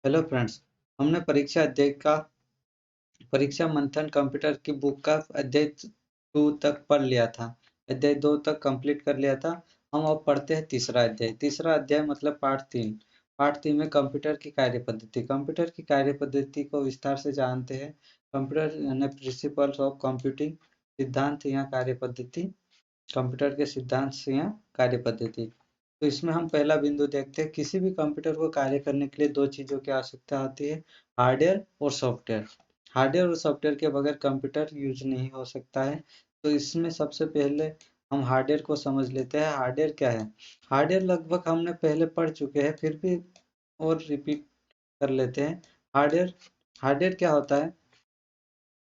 Hello friends. हमने परीक्षा मंथन कंप्यूटर की बुक का अध्याय 2 तक पढ़ लिया था। अध्याय 2 तक कंप्लीट कर लिया था। हम अब पढ़ते हैं तीसरा अध्याय मतलब पार्ट 3 में कंप्यूटर की कार्य पद्धति को विस्तार से जानते हैं। कंप्यूटर यानी प्रिंसिपल्स ऑफ कंप्यूटिंग, सिद्धांत या कार्य पद्धति, कंप्यूटर के सिद्धांत या कार्य पद्धति। तो इसमें हम पहला बिंदु देखते हैं। किसी भी कंप्यूटर को कार्य करने के लिए दो चीजों की आवश्यकता होती है, हार्डवेयर और सॉफ्टवेयर। हार्डवेयर और सॉफ्टवेयर के बगैर कंप्यूटर यूज नहीं हो सकता है। तो इसमें सबसे पहले हम हार्डवेयर को समझ लेते हैं। हार्डवेयर क्या है? हार्डवेयर लगभग हमने पहले पढ़ चुके हैं, फिर भी और रिपीट कर लेते हैं। हार्डवेयर हार्डवेयर क्या होता है?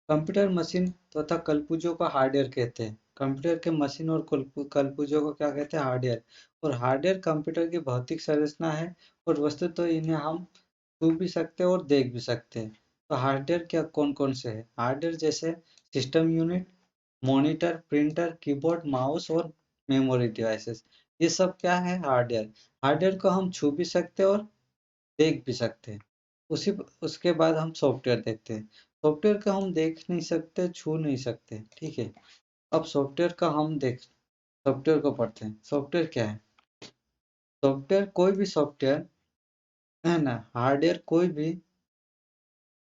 कंप्यूटर मशीन तथा कलपुर्जों को हार्डवेयर कहते हैं। कंप्यूटर के मशीन और कलपुर्जों को क्या कहते हैं? हार्डवेयर। और हार्डवेयर कंप्यूटर की भौतिक संरचना है, और वस्तु तो इन्हें हम छू भी सकते हैं और देख भी सकते हैं। तो हार्डवेयर क्या कौन कौन से है? हार्डवेयर जैसे system unit, monitor, printer, keyboard, mouse और मेमोरी डिवाइसेस, ये सब क्या है? हार्डवेयर। हार्डवेयर को हम छू भी सकते हैं और देख भी सकते हैं। उसी उसके बाद हम सॉफ्टवेयर देखते हैं। सॉफ्टवेयर का हम देख नहीं सकते, छू नहीं सकते, ठीक है। अब सॉफ्टवेयर को पढ़ते हैं। सॉफ्टवेयर क्या है? सॉफ्टवेयर कोई भी सॉफ्टवेयर है ना, हार्डवेयर कोई भी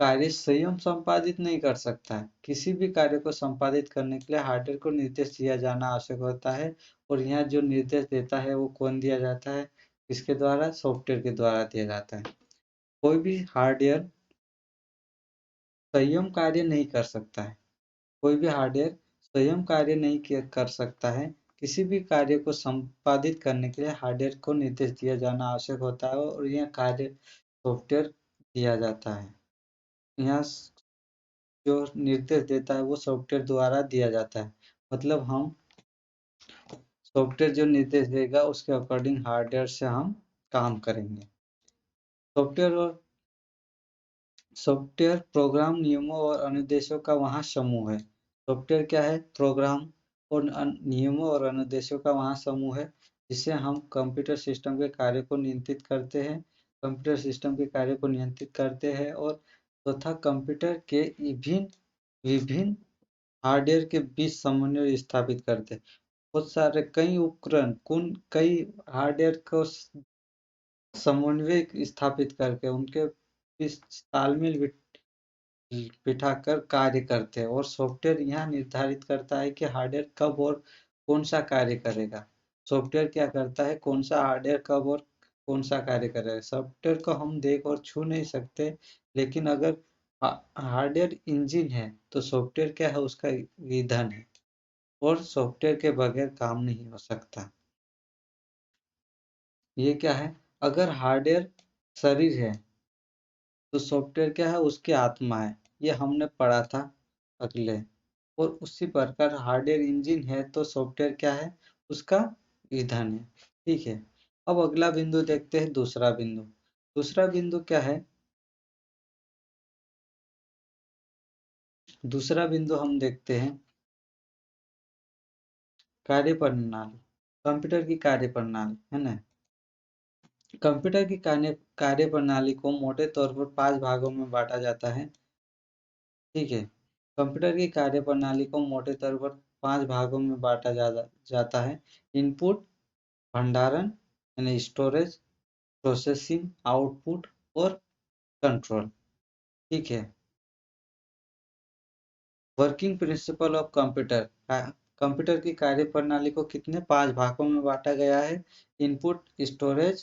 कार्य स्वयं संपादित नहीं कर सकता है। किसी भी कार्य को संपादित करने के लिए हार्डवेयर को निर्देश दिया जाना आवश्यक होता है। और यहाँ जो निर्देश देता है वो कौन दिया जाता है? किसके द्वारा? सॉफ्टवेयर के द्वारा दिया जाता है। कोई भी हार्डवेयर स्वयं कार्य नहीं कर सकता है। कोई भी हार्डवेयर स्वयं कार्य नहीं कर सकता है। किसी भी कार्य को संपादित करने के लिए हार्डवेयर को निर्देश दिया जाना आवश्यक होता है, और यह कार्य सॉफ्टवेयर दिया जाता है। यहाँ जो निर्देश देता है वो सॉफ्टवेयर द्वारा दिया जाता है। मतलब हम सॉफ्टवेयर जो निर्देश देगा उसके अकॉर्डिंग हार्डवेयर से हम काम करेंगे। सॉफ्टवेयर और सॉफ्टवेयर प्रोग्राम, नियमों और अनुदेशों का वहाँ समूह है। सॉफ्टवेयर क्या है? प्रोग्राम और नियमों और अनुदेशों का वहाँ समूह है, जिससे हम कंप्यूटर सिस्टम के कार्य को नियंत्रित करते हैं। कंप्यूटर सिस्टम के कार्य को नियंत्रित करते हैं, और तथा कंप्यूटर के विभिन्न विभिन्न हार्डवेयर के बीच समन्वय स्थापित करते हैं। बहुत सारे कई उपकरण कई हार्डवेयर को समन्वय स्थापित करके उनके बीच तालमेल बिठाकर कार्य करते हैं। और सॉफ्टवेयर यह निर्धारित करता है कि हार्डवेयर कब और कौन सा कार्य करेगा। सॉफ्टवेयर क्या करता है? कौन सा हार्डवेयर कब और कौन सा कार्य करेगा। सॉफ्टवेयर को हम देख और छू नहीं सकते, लेकिन अगर हार्डवेयर इंजन है तो सॉफ्टवेयर क्या है? उसका ईंधन है, और सॉफ्टवेयर के बगैर काम नहीं हो सकता। ये क्या है? अगर हार्डवेयर शरीर है तो सॉफ्टवेयर क्या है? उसकी आत्मा है। ये हमने पढ़ा था अगले। और उसी प्रकार हार्डवेयर इंजन है तो सॉफ्टवेयर क्या है? उसका ईंधन है, ठीक है। अब अगला बिंदु देखते हैं, दूसरा बिंदु। दूसरा बिंदु क्या है? दूसरा बिंदु हम देखते हैं कार्य प्रणाली। कंप्यूटर की कार्य प्रणाली है ना। कंप्यूटर की कार्य प्रणाली को मोटे तौर पर 5 भागों में बांटा जाता है, ठीक है। कंप्यूटर की कार्यप्रणाली को मोटे तौर पर 5 भागों में बांटा जाता है। इनपुट, भंडारण यानी स्टोरेज, प्रोसेसिंग, आउटपुट और कंट्रोल, ठीक है। Working principle of computer. Computer की कार्यप्रणाली को कितने 5 भागों में बांटा गया है? इनपुट, स्टोरेज,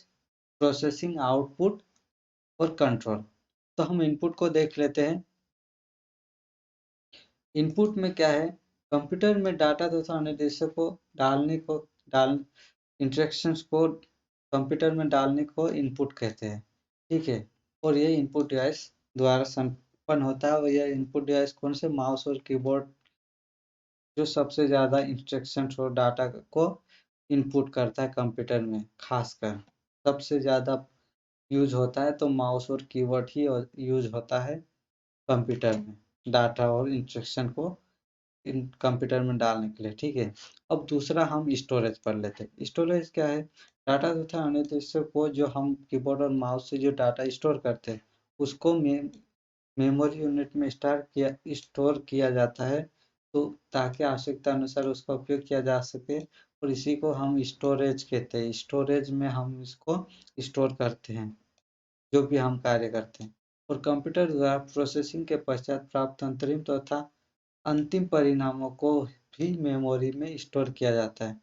प्रोसेसिंग, आउटपुट और कंट्रोल। तो हम इनपुट को देख लेते हैं। इनपुट में क्या है? कंप्यूटर में डाटा तथा निर्देशों को डाल इंस्ट्रक्शंस को कंप्यूटर में डालने को इनपुट कहते हैं, ठीक है। और ये इनपुट डिवाइस द्वारा संपन्न होता है। और यह इनपुट डिवाइस कौन से? माउस और कीबोर्ड, जो सबसे ज़्यादा इंस्ट्रक्शंस और डाटा को इनपुट करता है कंप्यूटर में। खासकर सबसे ज़्यादा यूज होता है तो माउस और कीबोर्ड ही यूज होता है कंप्यूटर में, डाटा और इंस्ट्रक्शन को कंप्यूटर में डालने के लिए, ठीक है। अब दूसरा हम स्टोरेज पढ़ लेते हैं। स्टोरेज क्या है? डाटा तथा अन्य दृश्यों को जो हम कीबोर्ड और माउस से जो डाटा स्टोर करते हैं उसको मेमोरी यूनिट में स्टोर किया जाता है, तो ताकि आवश्यकता अनुसार उसका उपयोग किया जा सके, और इसी को हम स्टोरेज कहते हैं। स्टोरेज में हम इसको स्टोर करते हैं जो भी हम कार्य करते हैं। और कंप्यूटर द्वारा प्रोसेसिंग के पश्चात प्राप्त अंतरिम तथा अंतिम परिणामों को भी मेमोरी में स्टोर किया जाता है।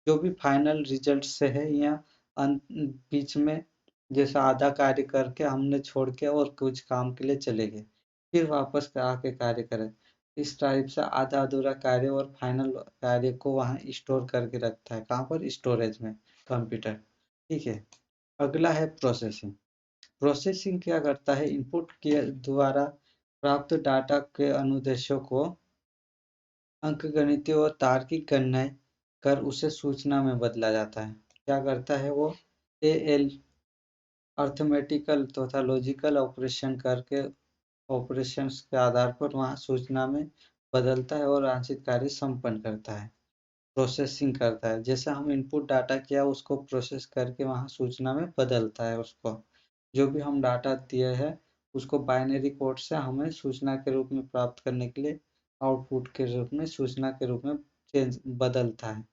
जो भी फाइनल रिजल्ट से है या बीच में जैसा आधा कार्य करके हमने छोड़ के और कुछ काम के लिए चले गए, फिर वापस आके कार्य करें, इस टाइप से आधा अधूरा कार्य और फाइनल कार्य को वहाँ स्टोर करके रखता है। कहाँ पर? स्टोरेज में, कंप्यूटर। ठीक है। अगला है प्रोसेसिंग। प्रोसेसिंग क्या करता है? इनपुट के द्वारा प्राप्त डाटा के अनुदेशों को अंकगणितीय और तार्किक गणनाएं कर उसे सूचना में बदला जाता है। क्या करता है वो? एएल अर्थमेटिकल तथा लॉजिकल ऑपरेशन करके ऑपरेशंस के आधार पर वहाँ सूचना में बदलता है और आंशिक कार्य संपन्न करता है। प्रोसेसिंग करता है, जैसे हम इनपुट डाटा किया उसको प्रोसेस करके वहाँ सूचना में बदलता है। उसको जो भी हम डाटा दिए हैं उसको बाइनरी कोड से हमें सूचना के रूप में प्राप्त करने के लिए आउटपुट के रूप में, सूचना के रूप में बदलता है,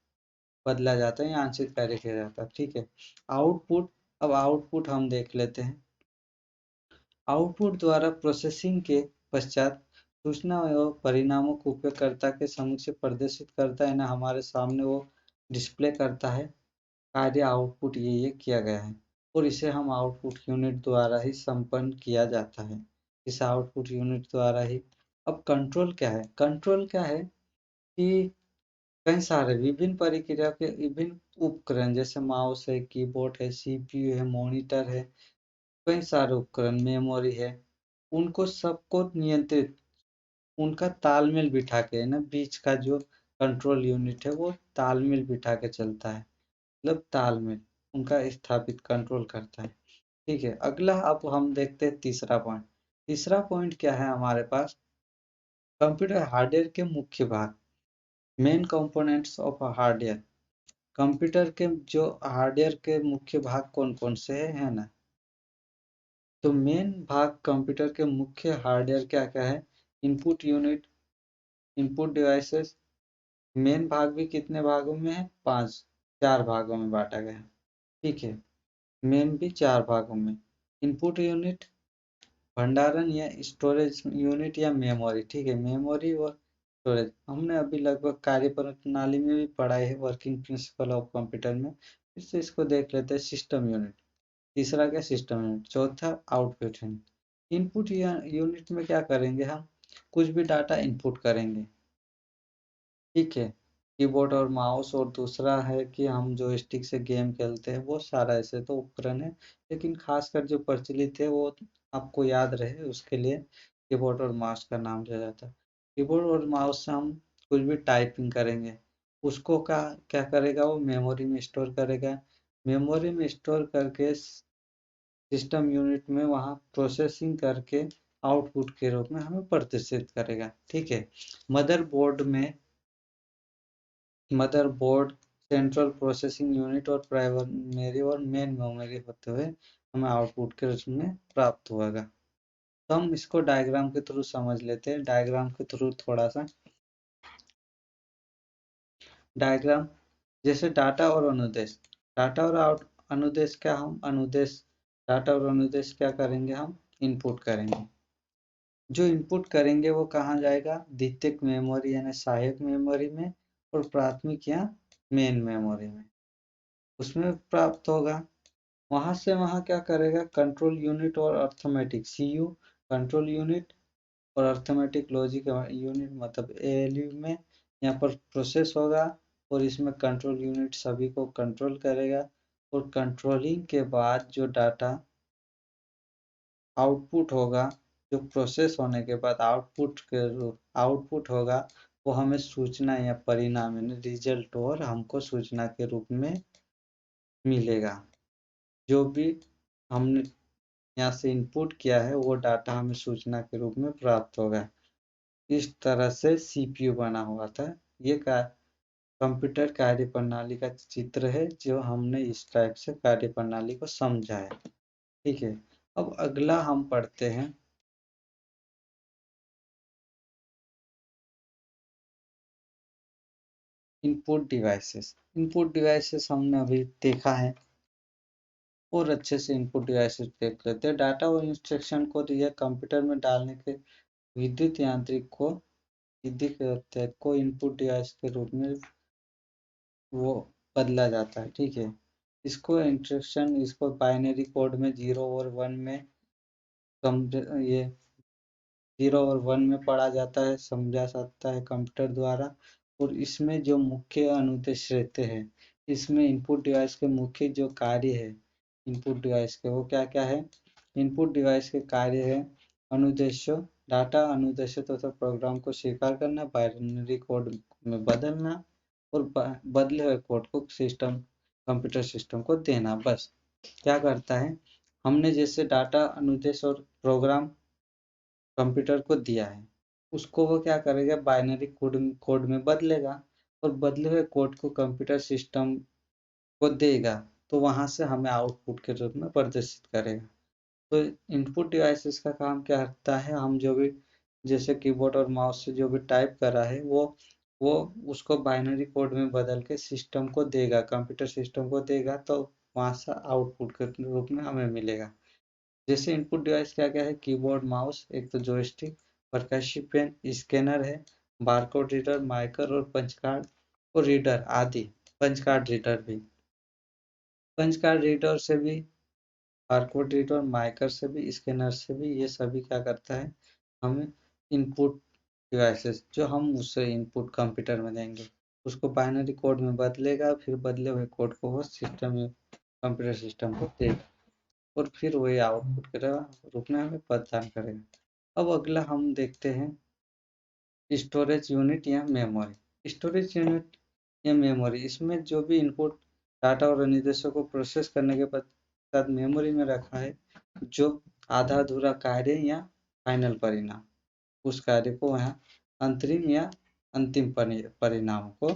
बदला जाता है या आंशिक कार्य किया जाता है। ठीक है। आउटपुट। अब आउटपुट हम देख लेते हैं। आउटपुट द्वारा प्रोसेसिंग के पश्चात सूचना एवं परिणामों को उपयोगकर्ता के समक्ष प्रदर्शित करता है ना, हमारे सामने वो डिस्प्ले करता है कार्य आउटपुट ये किया गया है, और इसे हम आउटपुट यूनिट द्वारा ही संपन्न किया जाता है। इस आउटपुट यूनिट द्वारा ही। अब कंट्रोल क्या है? कंट्रोल क्या है कि कई सारे विभिन्न प्रक्रिया के विभिन्न उपकरण, जैसे माउस है, कीबोर्ड है, सीपीयू है, मॉनिटर है, कई सारे उपकरण, मेमोरी है, उनको सबको नियंत्रित, उनका तालमेल बिठा के, है ना, बीच का जो कंट्रोल यूनिट है वो तालमेल बिठा के चलता है, मतलब तालमेल उनका स्थापित कंट्रोल करता है। ठीक है। अगला अब हम देखते हैं तीसरा पॉइंट। तीसरा पॉइंट क्या है हमारे पास? कंप्यूटर हार्डवेयर के मुख्य भाग, main components of hardware. Computer के जो हार्डवेयर के मुख्य भाग कौन कौन से है ना? तो मेन भाग कंप्यूटर के मुख्य हार्डवेयर क्या क्या है? Input unit, input devices. Main भाग भी कितने भागों में है? 5, 4 भागों में बांटा गया है। ठीक है। मेन भी 4 भागों में। इनपुट यूनिट भंडारण या स्टोरेज यूनिट या मेमोरी। ठीक है। मेमोरी और स्टोरेज हमने अभी लगभग कार्य प्रणाली में भी पढ़ा है, वर्किंग प्रिंसिपल ऑफ कंप्यूटर में। फिर से इसको देख लेते हैं। System unit. तीसरा क्या? System unit. चौथा आउटपुट यूनिट। इनपुट यूनिट में क्या करेंगे हम? कुछ भी डाटा इनपुट करेंगे। ठीक है। कीबोर्ड और माउस, और दूसरा है कि हम जो स्टिक से गेम खेलते हैं, वो सारा ऐसे तो उपकरण है, लेकिन खासकर जो प्रचलित है वो आपको याद रहे उसके लिए कीबोर्ड और माउस का नाम लिया जाता है। कीबोर्ड और माउस से हम कुछ भी टाइपिंग करेंगे, उसको क्या क्या करेगा? वो मेमोरी में स्टोर करेगा। मेमोरी में स्टोर करके सिस्टम यूनिट में वहाँ प्रोसेसिंग करके आउटपुट के रूप में हमें प्रदर्शित करेगा। ठीक है। मदरबोर्ड में, मदरबोर्ड, सेंट्रल प्रोसेसिंग यूनिट और प्राइमरी और मेन मेमोरी होते हुए हमें आउटपुट के रूप में प्राप्त होगा। तो हम इसको डायग्राम के थ्रू समझ लेते हैं। डायग्राम के थ्रू थोड़ा सा डायग्राम, जैसे डाटा और अनुदेश। डाटा और अनुदेश क्या? हम अनुदेश, डाटा और अनुदेश क्या करेंगे? हम इनपुट करेंगे। जो इनपुट करेंगे वो कहाँ जाएगा? द्वितीयक मेमोरी यानी सहायक मेमोरी में, और प्राथमिक या मेन मेमोरी में, उसमें प्राप्त होगा। वहां से वहां क्या करेगा? कंट्रोल यूनिट और अर्थमेटिक, सीयू कंट्रोल यूनिट और अर्थमेटिक लॉजिक यूनिट मतलब एएलयू में यहाँ पर प्रोसेस होगा, और इसमें कंट्रोल यूनिट सभी को कंट्रोल करेगा। और कंट्रोलिंग के बाद जो डाटा आउटपुट होगा, जो प्रोसेस होने के बाद आउटपुट होगा, वो हमें सूचना या परिणाम यानी रिजल्ट और हमको सूचना के रूप में मिलेगा। जो भी हमने यहाँ से इनपुट किया है वो डाटा हमें सूचना के रूप में प्राप्त होगा। इस तरह से सीपीयू बना हुआ था। ये कंप्यूटर कार्य प्रणाली का चित्र है, जो हमने इस टाइप से कार्य प्रणाली को समझा है। ठीक है। अब अगला हम पढ़ते हैं इनपुट डिवाइसेस। इनपुट डिवाइसेस हमने अभी देखा है, और अच्छे से इनपुट डिवाइसेस देख लेते हैं। डाटा और इंस्ट्रक्शन को दिया कंप्यूटर में डालने के विद्युत यांत्रिक को विद्युत को इनपुट डिवाइस के रूप में वो बदला जाता है, ठीक है। इसको इंस्ट्रक्शन, इसको बाइनरी कोड में 0 और 1 में ये 0 और 1 में पढ़ा जाता है, समझा सकता है कंप्यूटर द्वारा। और इसमें जो मुख्य अनुदेश रहते हैं, इसमें इनपुट डिवाइस के मुख्य जो कार्य है इनपुट डिवाइस के, वो क्या क्या है। इनपुट डिवाइस के कार्य है अनुदेशों, डाटा अनुदेशों तथा प्रोग्राम को स्वीकार करना, बाइनरी कोड में बदलना, और बदले हुए कोड को सिस्टम कंप्यूटर सिस्टम को देना। बस क्या करता है, हमने जैसे डाटा अनुदेश और प्रोग्राम कंप्यूटर को दिया है, उसको वो क्या करेगा, बाइनरी कोड कोड में बदलेगा, और बदले हुए कोड को कंप्यूटर सिस्टम को देगा, तो वहां से हमें आउटपुट के रूप में प्रदर्शित करेगा। तो इनपुट डिवाइसेस का काम क्या करता है, हम जो भी जैसे कीबोर्ड और माउस से जो भी टाइप करा है, वो उसको बाइनरी कोड में बदल के सिस्टम को देगा, कंप्यूटर सिस्टम को देगा, तो वहां से आउटपुट के रूप में हमें मिलेगा। जैसे इनपुट डिवाइस क्या क्या है, कीबोर्ड, माउस, एक तो जॉयस्टिक, परकसिव पेन, स्कैनर है, बारकोड रीडर, मार्कर और पंच कार्ड और रीडर आदि। पंच कार्ड रीडर भी, पंच कार्ड रीडर से भी, बारकोड रीडर, मार्कर से भी, स्कैनर से भी, ये सभी क्या करता है, हमें इनपुट डिवाइसेस जो हम उससे इनपुट कंप्यूटर में देंगे, उसको बाइनरी कोड में बदलेगा, फिर बदले हुए कोड को वो सिस्टम में कंप्यूटर सिस्टम को देगा, और फिर वही आउटपुट के रूप में हमें प्रदान करेगा। अब अगला हम देखते हैं स्टोरेज यूनिट या मेमोरी। स्टोरेज यूनिट या मेमोरी, इसमें जो भी इनपुट डाटा और निर्देशों को प्रोसेस करने के पश्चात मेमोरी में रखा है जो आधा अधूरा कार्य या फाइनल परिणाम, उस कार्य को यहाँ अंतरिम या अंतिम परिणाम को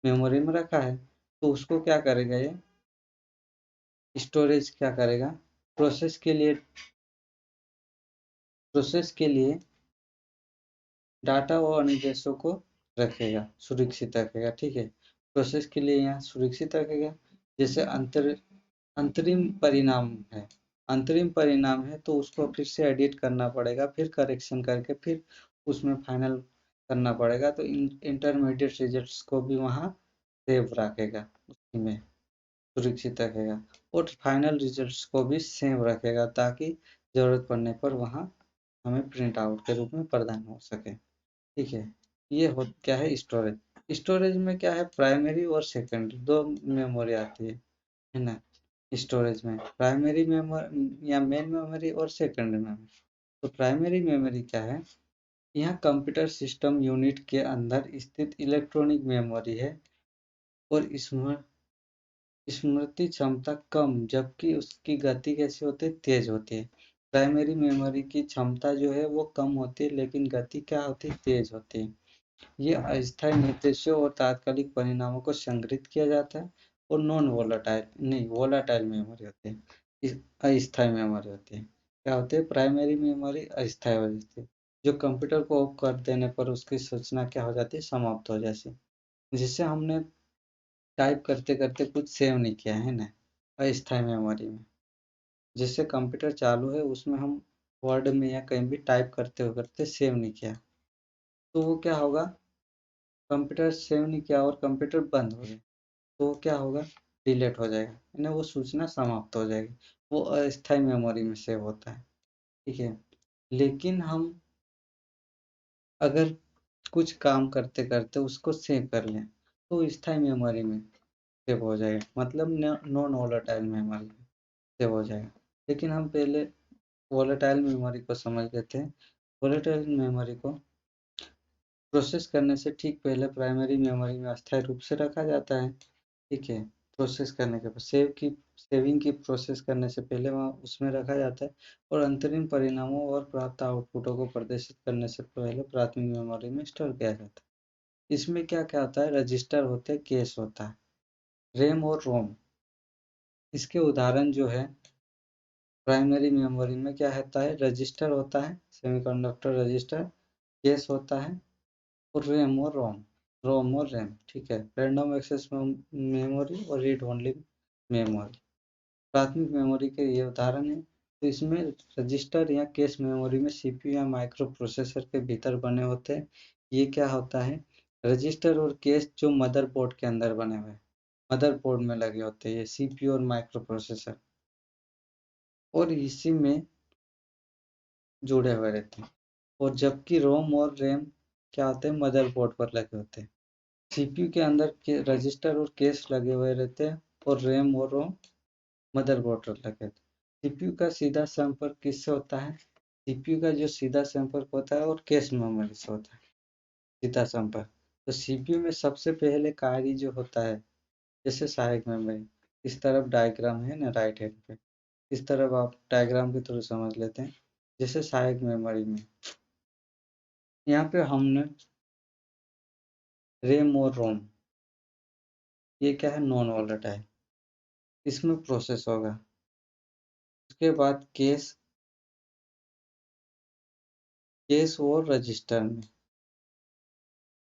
मेमोरी में रखा है, तो उसको क्या करेगा, ये स्टोरेज क्या करेगा, प्रोसेस के लिए प्रोसेस के लिए डाटा और अनुदेशों को रखेगा, सुरक्षित रखेगा, ठीक है। प्रोसेस के लिए यहाँ सुरक्षित रखेगा। जैसे अंतरिम परिणाम है, अंतरिम परिणाम है तो उसको फिर से एडिट करना पड़ेगा, फिर करेक्शन करके फिर उसमें फाइनल करना पड़ेगा, तो इंटरमीडिएट रिजल्ट्स को भी वहाँ सेव रखेगा, उसमें सुरक्षित रखेगा, और फाइनल रिजल्ट्स को भी सेव रखेगा, ताकि जरूरत पड़ने पर वहाँ हमें प्रिंट आउट के रूप में प्रदान हो सके, ठीक है। ये हो क्या है स्टोरेज। स्टोरेज में क्या है, प्राइमरी और सेकेंडरी दो मेमोरी आती है ना। स्टोरेज में प्राइमरी मेमोरी या मेन मेमोरी और सेकेंडरी मेमोरी। तो प्राइमरी मेमोरी क्या है, यहाँ कंप्यूटर सिस्टम यूनिट के अंदर स्थित इलेक्ट्रॉनिक मेमोरी है, और स्मृति क्षमता कम, जबकि उसकी गति कैसी होती है, तेज होती है। प्राइमरी मेमोरी की क्षमता जो है वो कम होती है, लेकिन गति क्या होती है, तेज होती है। ये अस्थायी निर्देशों और तात्कालिक परिणामों को संग्रहित किया जाता है, और नॉन वोलाटाइल नहीं वोलाटाइल मेमोरी होती है, अस्थायी मेमोरी होती है। क्या होती है, प्राइमरी मेमोरी अस्थायी हो जाती है, जो कंप्यूटर को ऑफ कर देने पर उसकी सूचना क्या हो जाती है, समाप्त हो जाती है। जिससे हमने टाइप करते करते कुछ सेव नहीं किया है ना, अस्थायी मेमोरी में। जिससे कंप्यूटर चालू है उसमें हम वर्ड में या कहीं भी टाइप करते करते सेव नहीं किया, तो वो क्या होगा, कंप्यूटर सेव नहीं किया और कंप्यूटर बंद हो गया, तो वो क्या होगा, डिलीट हो जाएगा, यानी वो सूचना समाप्त हो जाएगी। वो अस्थायी मेमोरी में सेव होता है, ठीक है। लेकिन हम अगर कुछ काम करते करते उसको सेव कर लें, तो स्थायी मेमोरी में सेव हो जाएगा, मतलब नॉन वोलेटाइल मेमोरी में सेव हो जाएगा। लेकिन हम पहले वोलेटाइल मेमोरी को समझ लेते हैं। वोलेटाइल मेमोरी को प्रोसेस करने से ठीक पहले प्राइमरी मेमोरी में अस्थायी रूप से रखा जाता है, ठीक है। प्रोसेस करने के बाद सेविंग की प्रोसेस करने से पहले वहाँ उसमें रखा जाता है, और अंतरिम परिणामों और प्राप्त आउटपुटों को प्रदर्शित करने से पहले प्राथमिक मेमोरी में स्टोर किया जाता है। इसमें क्या क्या होता है, रजिस्टर होते हैं, कैश होता है, रैम और रोम। इसके उदाहरण जो है प्राइमरी मेमोरी में क्या होता है, रजिस्टर होता है, सेमीकंडक्टर रजिस्टर, केस होता है, और रैम और रोम और रैम। ठीक है, रैंडम एक्सेस मेमोरी और रीड ओनली मेमोरी प्राथमिक मेमोरी के ये उदाहरण है। तो इसमें रजिस्टर या कैश मेमोरी में सीपीयू या माइक्रो प्रोसेसर के भीतर बने होते हैं। ये क्या होता है, रजिस्टर और कैश जो मदरबोर्ड के अंदर बने हुए, मदरबोर्ड में लगे होते हैं ये सीपीयू और माइक्रो प्रोसेसर, और इसी में जुड़े हुए रहते हैं। और जबकि रोम और रैम क्या होते हैं, मदरबोर्ड पर लगे होते हैं। सीपीयू के अंदर के रजिस्टर और कैश लगे हुए रहते हैं, और रैम और रोम मदरबोर्ड पर लगे थे। सीपीयू का सीधा संपर्क किससे होता है, सीपीयू का जो सीधा संपर्क होता है और कैश मेमोरी से होता है सीधा संपर्क। तो सीपीयू में सबसे पहले कार्य जो होता है, जैसे सहायक मेमोरी, इस तरफ डायग्राम है ना राइट हैंड पे, इस तरफ आप डायग्राम के थ्रू समझ लेते हैं। जैसे सहायक मेमोरी में यहाँ पे हमने रैम और रोम, ये क्या है, नॉन वोलेटाइल, इसमें प्रोसेस होगा। उसके बाद केस और रजिस्टर में,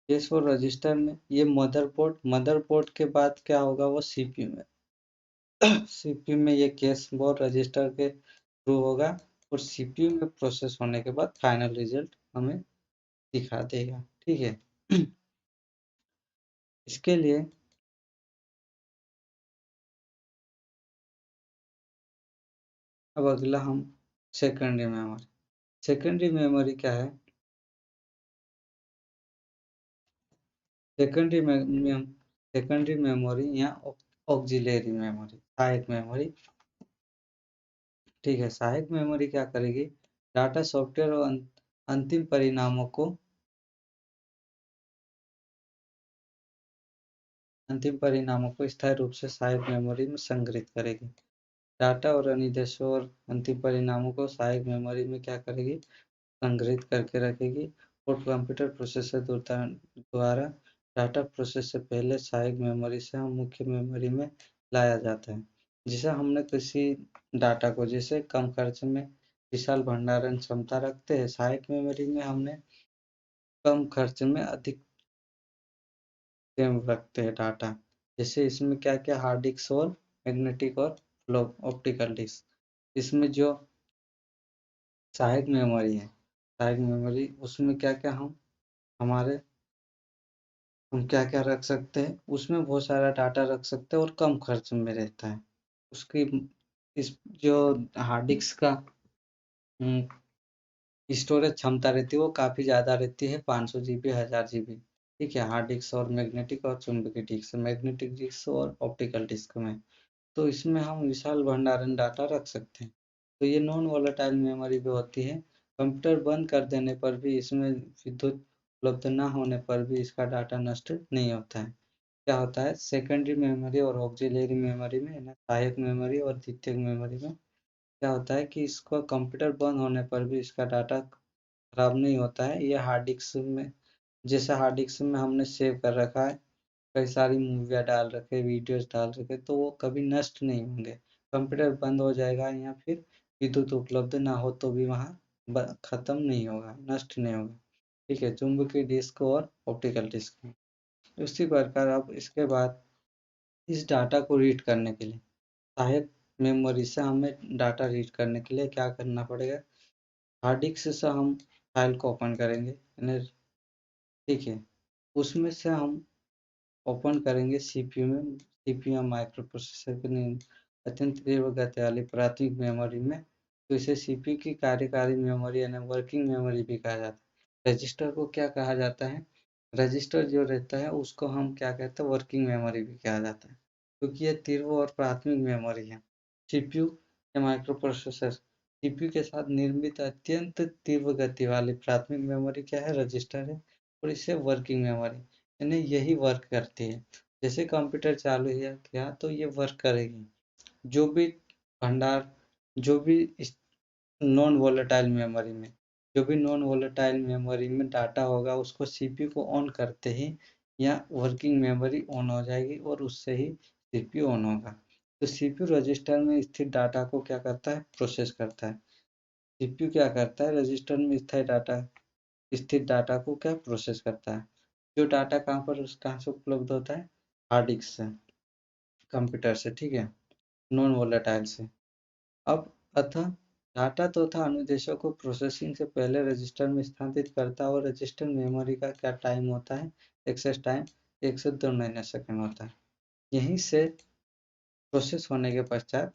केस और रजिस्टर में ये मदरबोर्ड के बाद क्या होगा, वो सीपीयू में सीपीयू में ये केस और रजिस्टर के थ्रू होगा, और सीपीयू में प्रोसेस होने के बाद फाइनल रिजल्ट हमें दिखा देगा। ठीक है। इसके लिए अब अगला हम सेकेंडरी मेमोरी, सेकेंडरी मेमोरी क्या है, सेकेंडरी सेकेंडरी मेमोरी या ऑक्सिलरी मेमोरी, सहायक मेमोरी। ठीक है, सहायक मेमोरी क्या करेगी, डाटा सॉफ्टवेयर और अंतिम परिणामों को स्थायी रूप से सहायक मेमोरी में संग्रहित करेगी। डाटा और अनुदेशों और अंतिम परिणामों को सहायक मेमोरी में क्या करेगी, संग्रहित करके रखेगी, और कंप्यूटर प्रोसेसर द्वारा डाटा प्रोसेस से पहले सहायक मेमोरी से हम मुख्य मेमोरी में लाया जाता है। जिसे हमने किसी डाटा को, जैसे कम खर्च में विशाल भंडारण क्षमता रखते हैं, सहायक मेमोरी में हमने कम खर्च में अधिक रखते हैं डाटा। जैसे इसमें क्या क्या, हार्ड डिस्क और मैग्नेटिक और ऑप्टिकल डिस्क। इसमें जो सहायक मेमोरी है, सहायक मेमोरी उसमें क्या क्या हम क्या क्या रख सकते हैं, उसमें बहुत सारा डाटा रख सकते हैं और कम खर्च में रहता है। उसकी इस जो हार्ड डिस्क का स्टोरेज क्षमता रहती है वो काफ़ी ज़्यादा रहती है, 500 जीबी, 1000 जीबी। ठीक है, हार्ड डिस्क और मैग्नेटिक और चुंबकीय डिस्क, मैग्नेटिक डिस्क और ऑप्टिकल डिस्क में। तो इसमें हम विशाल भंडारण डाटा रख सकते हैं। तो ये नॉन वोलेटाइल मेमोरी भी होती है। कंप्यूटर बंद कर देने पर भी, इसमें विद्युत उपलब्ध न होने पर भी इसका डाटा नष्ट नहीं होता है। क्या होता है, सेकेंडरी मेमोरी और ऑक्सिलरी मेमोरी में ना, सहायक मेमोरी और द्वितीयक मेमोरी में क्या होता है कि इसको कंप्यूटर बंद होने पर भी इसका डाटा खराब नहीं होता है। ये हार्ड डिस्क में, जैसे हार्ड डिस्क में हमने सेव कर रखा है, कई सारी मूवियाँ डाल रखे, वीडियोस डाल रखे, तो वो कभी नष्ट नहीं होंगे। कंप्यूटर बंद हो जाएगा या फिर विद्युत उपलब्ध ना हो तो भी वहाँ खत्म नहीं होगा, नष्ट नहीं होगा। ठीक है, चुंबकीय डिस्क और ऑप्टिकल डिस्क। उसी प्रकार अब इसके बाद इस डाटा को रीड करने के लिए, सहायक मेमोरी से हमें डाटा रीड करने के लिए क्या करना पड़ेगा, हार्ड डिस्क से हम फाइल को ओपन करेंगे, ठीक है। उसमें से हम ओपन करेंगे सीपीयू में, सीपीयू या माइक्रो प्रोसेसर की अत्यंत तीव्र गति वाली प्राथमिक मेमोरी में। तो इसे सीपीयू की कार्यकारी मेमोरी यानी वर्किंग मेमोरी भी कहा जाता है। रजिस्टर को क्या कहा जाता है, रजिस्टर जो रहता है उसको हम क्या कहते हैं, वर्किंग मेमोरी भी कहा जाता है, क्योंकि यह तीव्र और प्राथमिक मेमोरी है। सीपीयू या माइक्रो प्रोसेसर, सीपीयू के साथ निर्मित अत्यंत तीव्र गति वाली प्राथमिक मेमोरी क्या है, रजिस्टर है, और इसे वर्किंग मेमोरी यानी यही वर्क करती है। जैसे कंप्यूटर चालू किया तो ये वर्क करेगी। जो भी भंडार, जो भी नॉन वोलेटाइल मेमोरी में, जो भी नॉन वोलेटाइल मेमोरी में डाटा होगा उसको सीपीयू को ऑन करते ही या वर्किंग मेमोरी ऑन हो जाएगी और उससे ही सीपीयू ऑन होगा। तो सीपीयू रजिस्टर में स्थित डाटा को क्या करता है, प्रोसेस करता है। सीपीयू क्या करता है, रजिस्टर में स्थित डाटा को क्या प्रोसेस करता है। जो डाटा कहाँ से उपलब्ध होता है, हार्ड डिस्क से, कंप्यूटर से, ठीक है, नॉन वोलेटाइल से। अब अतः डाटा तथा अनुदेशों को प्रोसेसिंग से पहले रजिस्टर में स्थानांतरित करता है और रजिस्टर मेमोरी का क्या टाइम होता है, एक्सेस टाइम 1 से 2 नैनो सेकंड होता है। यहीं से प्रोसेस होने के पश्चात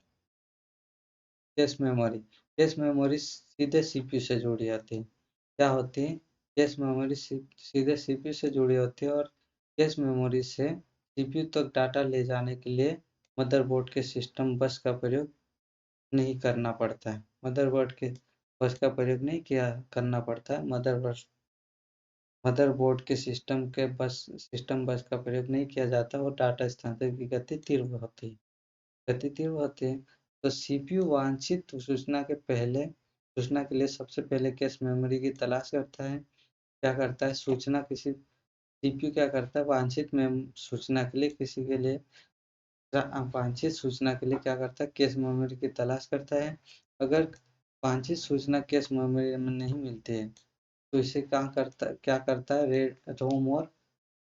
कैश मेमोरी सीधे सीपीयू से जुड़ी होती है। क्या होती है, कैश मेमोरी सीधे सीपीयू से जुड़ी होती है और कैश मेमोरी से सीपीयू तक डाटा ले जाने के लिए मदरबोर्ड के सिस्टम बस का प्रयोग नहीं करना पड़ता है। मदरबोर्ड के बस का प्रयोग नहीं किया करना पड़ता है। मदरबोर्ड के सिस्टम बस का प्रयोग नहीं किया जाता और डाटा स्थानांतरण की गति तीव्र होती है। गति तीव्र होती है तो सीपीयू वांछित सूचना के लिए सबसे पहले कैश मेमोरी की तलाश करता है। क्या करता है, सीपीयू क्या करता है, वांछित सूचना के लिए क्या करता है, कैश मेमोरी की तलाश करता है। अगर वांछित सूचना कैश मेमोरी में नहीं मिलती है तो इसे क्या करता है,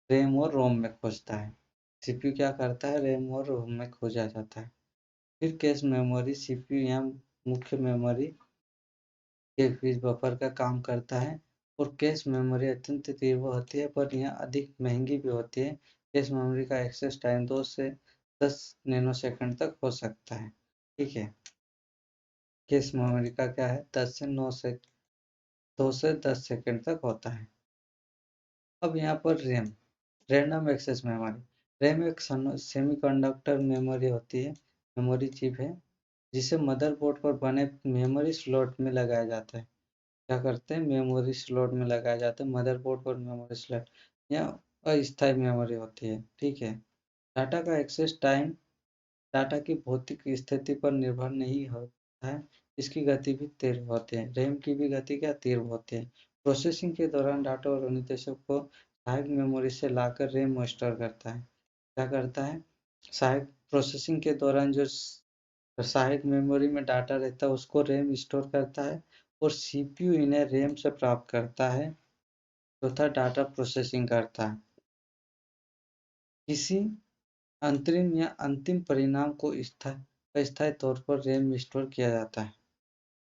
रैम और रोम में खोजता है। सीपीयू क्या करता है, रैम और रोम में खोजा जाता है। फिर कैश मेमोरी सीपीयू या मुख्य मेमोरी के बीच बफर का काम करता है और कैश मेमोरी अत्यंत तीव्र होती है पर यह अधिक महंगी भी होती है। कैश मेमोरी का एक्सेस टाइम 2 से 10 नैनो सेकंड तक हो सकता है, ठीक है। कैश मेमोरी का क्या है, 2 से 10 सेकंड तक होता है। अब यहाँ पर रैंडम एक्सेस मेमोरी। रैम एक सेमीकंडक्टर मेमोरी चिप है जिसे मदरबोर्ड पर बने मेमोरी स्लॉट में लगाया जाता है। क्या करते हैं, मेमोरी स्लॉट में लगाया जाता है, मदरबोर्ड पर मेमोरी स्लॉट या अस्थायी मेमोरी होती है, ठीक है। डाटा का एक्सेस टाइम डाटा की भौतिक स्थिति पर निर्भर नहीं होता है, इसकी गति भी तीव्र होती है। रैम की भी गति क्या तीव्र होती है। प्रोसेसिंग के दौरान डाटा और अनुदेशों को सहायक मेमोरी से लाकर रैम में स्टोर करता है। क्या करता है, सहायक प्रोसेसिंग के दौरान जो सहायक मेमोरी में डाटा रहता है उसको रैम स्टोर करता है और सीपीयू इन्हें रैम से प्राप्त करता है तथा डाटा प्रोसेसिंग करता है। किसी अंतरिम या अंतिम परिणाम को अस्थायी तौर पर रैम में स्टोर किया जाता है।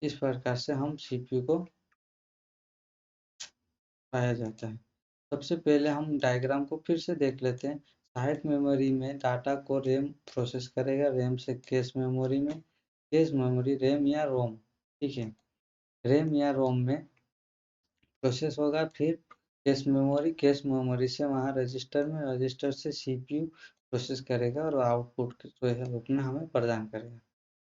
इस प्रकार से हम सीपीयू को पाया जाता है। सबसे पहले हम डायग्राम को फिर से देख लेते हैं। सहायक मेमोरी में डाटा को रैम प्रोसेस करेगा, रैम से कैश मेमोरी रैम या रोम, ठीक है, रैम या रोम में प्रोसेस होगा। फिर कैश मेमोरी से वहाँ रजिस्टर से सीपीयू प्रोसेस करेगा और आउटपुट जो है अपना हमें प्रदान करेगा,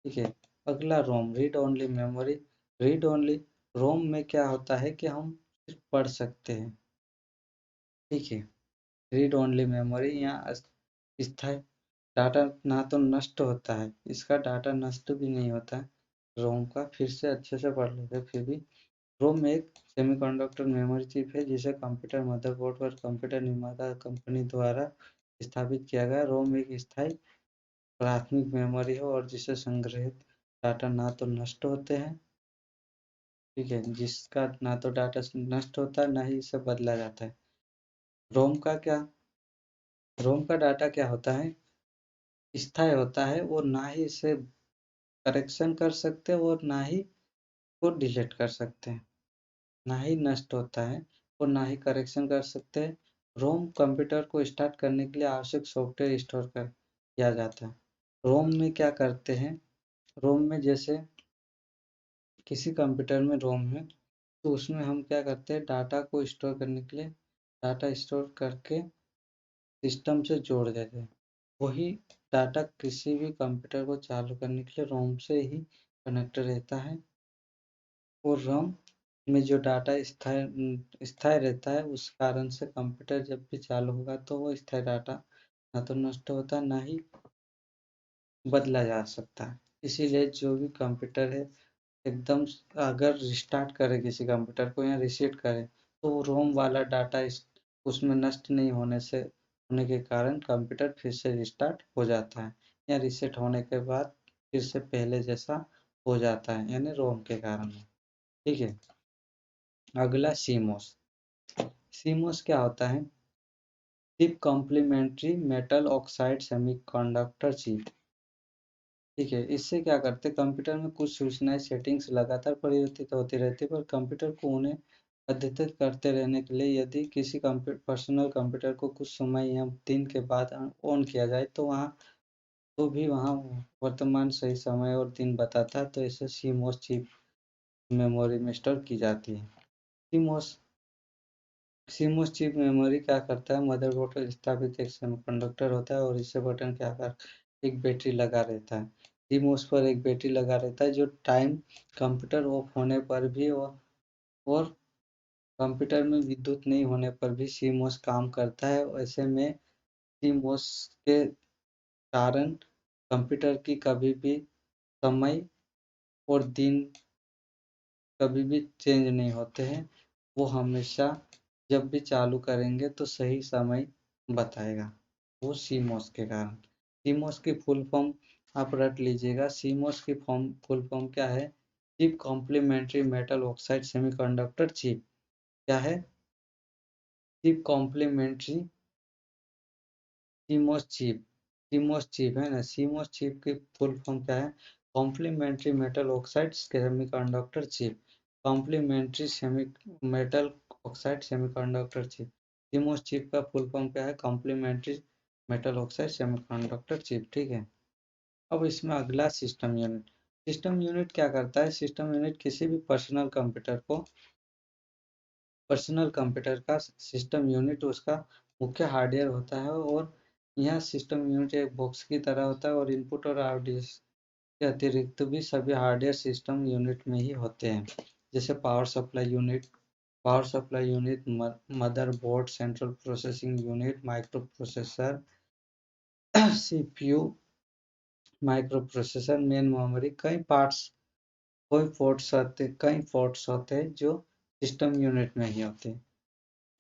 ठीक है। अगला ROM, read only memory. Read only ROM में क्या होता है कि हम सिर्फ पढ़ सकते हैं, ठीक है। रीड ओनली मेमोरी यहाँ स्थायी डाटा ना तो नष्ट होता है, इसका डाटा नष्ट भी नहीं होता है रोम का, फिर से अच्छे से पढ़ लेते हैं फिर भी। रोम एक सेमीकंडक्टर मेमोरी चिप है जिसे कंप्यूटर मदरबोर्ड पर कंप्यूटर निर्माता कंपनी द्वारा स्थापित किया गया। रोम एक स्थायी प्राथमिक मेमोरी है और जिसे संग्रहित डाटा ना तो नष्ट होते हैं, ठीक है, जिसका ना तो डाटा नष्ट होता है ना ही इसे बदला जाता है। रोम का क्या रोम का डाटा क्या होता है, स्थायी होता है और ना ही इसे करेक्शन कर सकते हैं और ना ही को डिलीट कर सकते हैं, ना ही नष्ट होता है और ना ही करेक्शन कर सकते हैं। रोम कंप्यूटर को स्टार्ट करने के लिए आवश्यक सॉफ्टवेयर स्टोर कर किया जाता है। रोम में क्या करते हैं, रोम में जैसे किसी कंप्यूटर में रोम है तो उसमें हम क्या करते हैं, डाटा को स्टोर करने के लिए डाटा स्टोर करके सिस्टम से जोड़ देते हैं। वही डाटा किसी भी कंप्यूटर को चालू करने के लिए रोम से ही कनेक्ट रहता है और रोम में जो डाटा स्थायी रहता है उस कारण से कंप्यूटर जब भी चालू होगा तो वो स्थायी डाटा ना तो नष्ट होता ना ही बदला जा सकता है। इसीलिए जो भी कंप्यूटर है एकदम अगर रिस्टार्ट करे किसी कंप्यूटर को या रीसेट करे तो वो रोम वाला डाटा उसमें नष्ट नहीं होने के कारण कंप्यूटर फिर से रिस्टार्ट हो जाता है। या रीसेट होने के बाद फिर से पहले जैसा हो जाता है, यानी रोम के कारण। ठीक है। अगला सीमोस। सीमोस क्या होता है? Chip complementary metal oxide semiconductor chip. ठीक है। इससे क्या करते हैं, कंप्यूटर में कुछ सूचनाएं सेटिंग्स लगातार परिवर्तित होती रहती है, पर कंप्यूटर को उन्हें अद्यतित करते रहने के लिए यदि किसी पर्सनल कंप्यूटर को कुछ समय या दिन के बाद ऑन किया जाए तो वहाँ वर्तमान सही समय और दिन बताता है। तो इसे सीमोस चिप मेमोरी में स्टोर की जाती है। सीमोस सीमोस चिप मेमोरी क्या करता है, मदरबोर्ड पर स्थापित एक सेमीकंडक्टर होता है और इसे बटन के आकार एक बैटरी लगा रहता है। सीमोस पर एक बैटरी लगा रहता है जो टाइम कंप्यूटर ऑफ होने पर भी और कंप्यूटर में विद्युत नहीं होने पर भी सीमोस काम करता है। ऐसे में सीमोस के कारण कंप्यूटर की कभी भी समय और दिन कभी भी चेंज नहीं होते हैं। वो हमेशा जब भी चालू करेंगे तो सही समय बताएगा, वो सीमोस के कारण। सीमोस की फुल फॉर्म आप रट लीजिएगा। सीमोस की फुल फॉर्म क्या है? Chip complementary metal oxide semiconductor chip. क्या है? Chip complementary CMOS chip. CMOS chip है ना, सीमोस चिप की फुल फॉर्म क्या है? Complementary metal oxide semiconductor chip. Complementary semi metal oxide semiconductor chip. CMOS chip का फुल फॉर्म क्या है? Complementary metal oxide semiconductor chip. ठीक है। अब इसमें अगला सिस्टम यूनिट। सिस्टम यूनिट क्या करता है? सिस्टम यूनिट किसी भी पर्सनल कंप्यूटर का सिस्टम यूनिट उसका मुख्य हार्डवेयर होता है, और यह सिस्टम यूनिट एक बॉक्स की तरह होता है और इनपुट और आउटपुट के अतिरिक्त भी सभी हार्डवेयर सिस्टम यूनिट में ही होते हैं। जैसे power supply unit, motherboard, central processing unit, micro processor, CPU, micro processor, main memory, कई पोर्ट्स होते हैं जो सिस्टम यूनिट में ही होते हैं।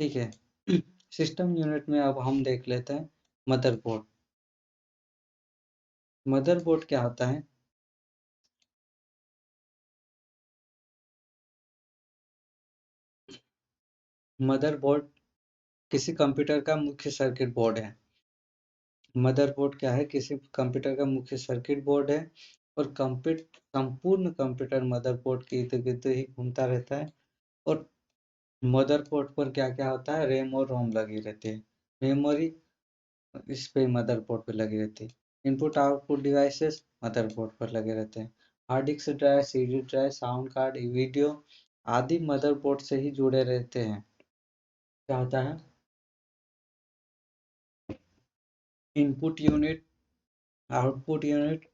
ठीक है। सिस्टम यूनिट में अब हम देख लेते हैं मदरबोर्ड। मदरबोर्ड क्या होता है? मदरबोर्ड किसी कंप्यूटर का मुख्य सर्किट बोर्ड है। मदरबोर्ड क्या है? किसी कंप्यूटर का मुख्य सर्किट बोर्ड है, और संपूर्ण कंप्यूटर मदरबोर्ड के इर्द गिर्द ही घूमता रहता है। और मदरबोर्ड पर क्या क्या होता है? रैम और रोम लगी रहती है। मेमोरी इस पे मदरबोर्ड पे लगी रहती है। इनपुट आउटपुट डिवाइसेस मदरबोर्ड पर लगे रहते हैं। Hard disk drive, CD drive, sound card, video आदि मदरबोर्ड से ही जुड़े रहते हैं। क्या होता है? Input unit, output unit,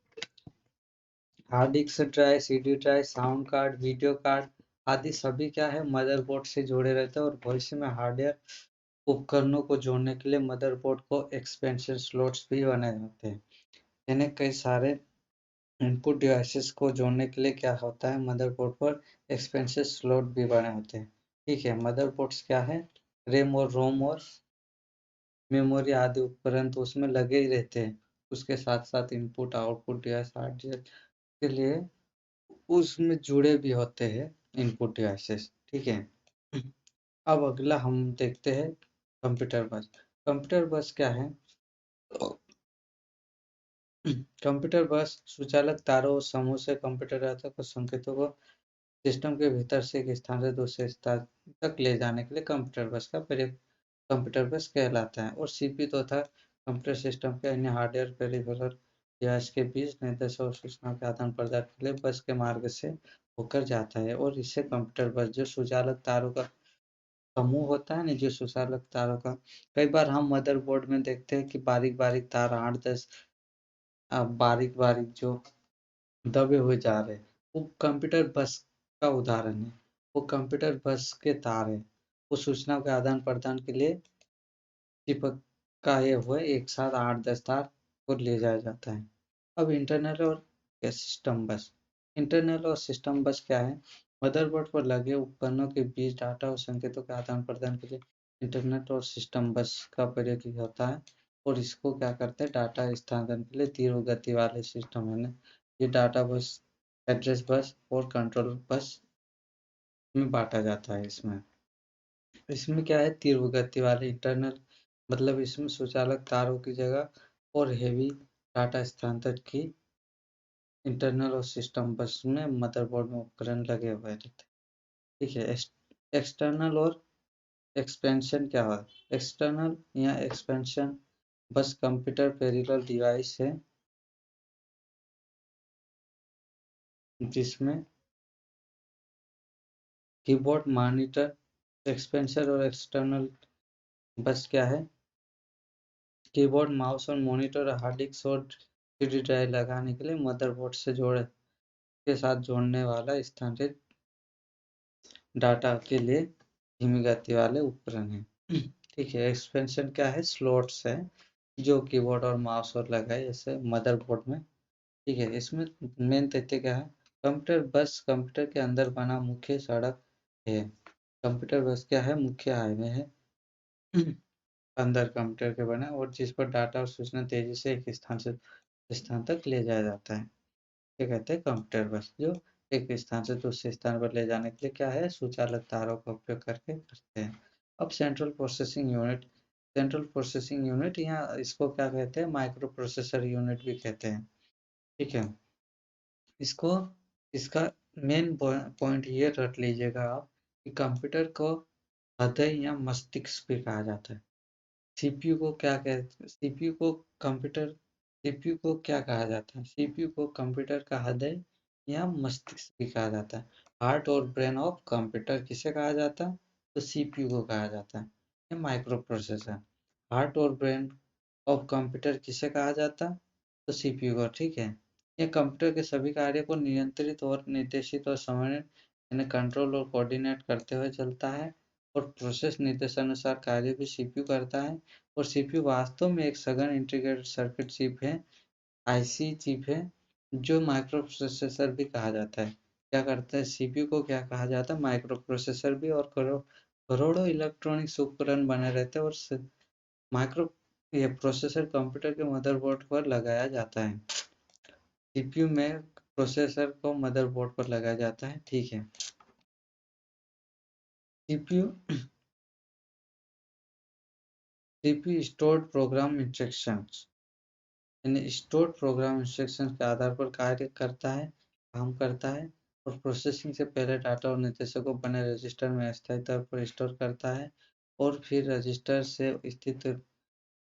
hard disk drive, CD drive, sound card, video card आदि सभी क्या है? मदरबोर्ड से जुड़े रहते हैं। और भविष्य में हार्डवेयर उपकरणों को जोड़ने के लिए मदरबोर्ड को एक्सपेंशन स्लॉट्स भी बनाए जाते हैं। यानी कई सारे इनपुट डिवाइसेस को जोड़ने के लिए क्या होता है? मदरबोर्ड पर एक्सपेंशन स्लॉट भी बने होते हैं। ठीक है। मदरबोर्ड्स क्या है? रैम और रोम और मेमोरी आदि उपकरण तो उसमें लगे ही रहते हैं। उसके साथ साथ इनपुट आउटपुट डिवाइस हार्डवेयर के लिए उसमें जुड़े भी होते हैं इनपुट डिवाइसेस। ठीक है। अब अगला हम देखते हैं कंप्यूटर बस। कंप्यूटर बस क्या है? कंप्यूटर बस सुचालक तारों और समूह से कंप्यूटर डाटा को संकेतों को सिस्टम के भीतर से एक स्थान से दूसरे स्थान तक ले जाने के लिए कंप्यूटर बस का प्रयोग कंप्यूटर बस कहलाता है। और सीपीयू तथा कंप्यूटर सिस्टम के अन्य हार्डवेयर पेरिफेरल डिवाइस के बीच निर्देशों और सूचनाओं के आदान प्रदान के लिए बस के मार्ग से होकर जाता है। और इससे कंप्यूटर बस जो सुचालक तारों का समूह होता है ना, जो सुचालक तारों का, कई बार हम मदरबोर्ड में देखते हैं कि बारीक बारीक तार 8-10 बारीक बारीक जो दबे हुए जा रहे हैं, वो कंप्यूटर बस का उदाहरण है। वो कंप्यूटर बस के तार है। वो सूचनाओं के आदान प्रदान के लिए चिपकाए हुए एक साथ 8-10 तार को ले जाया जाता है। अब इंटरनल और सिस्टम बस। इंटरनल और सिस्टम बस क्या है? मदरबोर्ड पर लगे उपकरणों के बीच डाटा और संकेतों के आदान प्रदान के लिए इंटरनेट और सिस्टम बस का प्रयोग किया होता है। और इसको क्या करते हैं, डाटा स्थानांतरण के लिए तीव्र गति वाले सिस्टम है ना, ये डाटा बस, एड्रेस बस और कंट्रोल बस में बांटा जाता है। इसमें क्या है, तीव्र गति वाले इंटरनल, मतलब इसमें सुचालक तारों की जगह और हेवी डाटा स्थानांतरण की इंटरनल और सिस्टम बस में मदरबोर्ड में उपकरण लगे हुए रहते हैं। ठीक है। एक्सटर्नल और एक्सपेंशन क्या है, एक्सटर्नल या एक्सपेंशन बस कंप्यूटर पेरिफेरल डिवाइस है जिसमें कीबोर्ड, मॉनिटर, एक्सपेंशन और एक्सटर्नल बस क्या है, कीबोर्ड, माउस और मॉनिटर, हार्ड डिस्क और सीडी ड्राइव लगाने के लिए मदरबोर्ड से जोड़े के साथ जोड़ने वाला स्थानांतरित डाटा के लिए धीमी गति वाले उपकरण है। ठीक है। एक्सपेंशन क्या है, स्लॉट्स है जो कीबोर्ड और माउस और लगाए जैसे मदरबोर्ड में। ठीक है। इसमें मेन तथ्य क्या है, कंप्यूटर बस कंप्यूटर के अंदर बना मुख्य सड़क है। कंप्यूटर बस क्या है, मुख्य हाईवे है अंदर कंप्यूटर के बने, और जिस पर डाटा और सूचना तेजी से एक स्थान से स्थान तक ले जाया जाता है। क्या कहते हैं, कंप्यूटर बस, जो एक स्थान से दूसरे स्थान पर ले जाने के लिए क्या है, सुचालक तारों का उपयोग करके करते हैं। अब central processing unit, central processing unit या इसको क्या कहते हैं, माइक्रो प्रोसेसर यूनिट भी कहते हैं। ठीक है। इसको, इसका मेन पॉइंट ये रख लीजिएगा आप कि कंप्यूटर को हृदय या मस्तिष्क भी कहा जाता है। सीपीयू को क्या कहते हैं, सीपीयू को कंप्यूटर, सीपीयू को क्या कहा जाता है, सीपीयू को कंप्यूटर का हृदय या मस्तिष्क भी कहा जाता है। हार्ट और ब्रेन ऑफ कंप्यूटर किसे कहा जाता है, तो सीपीयू को कहा जाता है, ये माइक्रो प्रोसेसर। हार्ट और ब्रेन ऑफ कंप्यूटर किसे कहा जाता है, तो सीपीयू को। ठीक है। ये कंप्यूटर के सभी कार्य को नियंत्रित और निर्देशित और समन्वित, यानी कंट्रोल और कोऑर्डिनेट करते हुए चलता है, और प्रोसेस निर्देशानुसार कार्य भी सीपीयू करता है। और सीपीयू वास्तव में एक सघन इंटीग्रेटेड सर्किट चिप है, आईसी चिप है, जो माइक्रो प्रोसेसर भी कहा जाता है। क्या करता है, सीपीयू को क्या कहा जाता है, माइक्रो प्रोसेसर भी, और करोड़ों इलेक्ट्रॉनिक्स उपकरण बने रहते हैं, और माइक्रो ये प्रोसेसर कंप्यूटर के मदरबोर्ड पर लगाया जाता है। सीपीयू में प्रोसेसर को मदरबोर्ड पर लगाया जाता है। ठीक है। CPU, CPU stored program instructions, यानी स्टोर्ड प्रोग्राम इंस्ट्रक्शंस के आधार पर कार्य करता है, काम करता है, और प्रोसेसिंग से पहले डाटा और निर्देशों को बने रजिस्टर में अस्थायी तौर पर स्टोर करता है, और फिर रजिस्टर से स्थित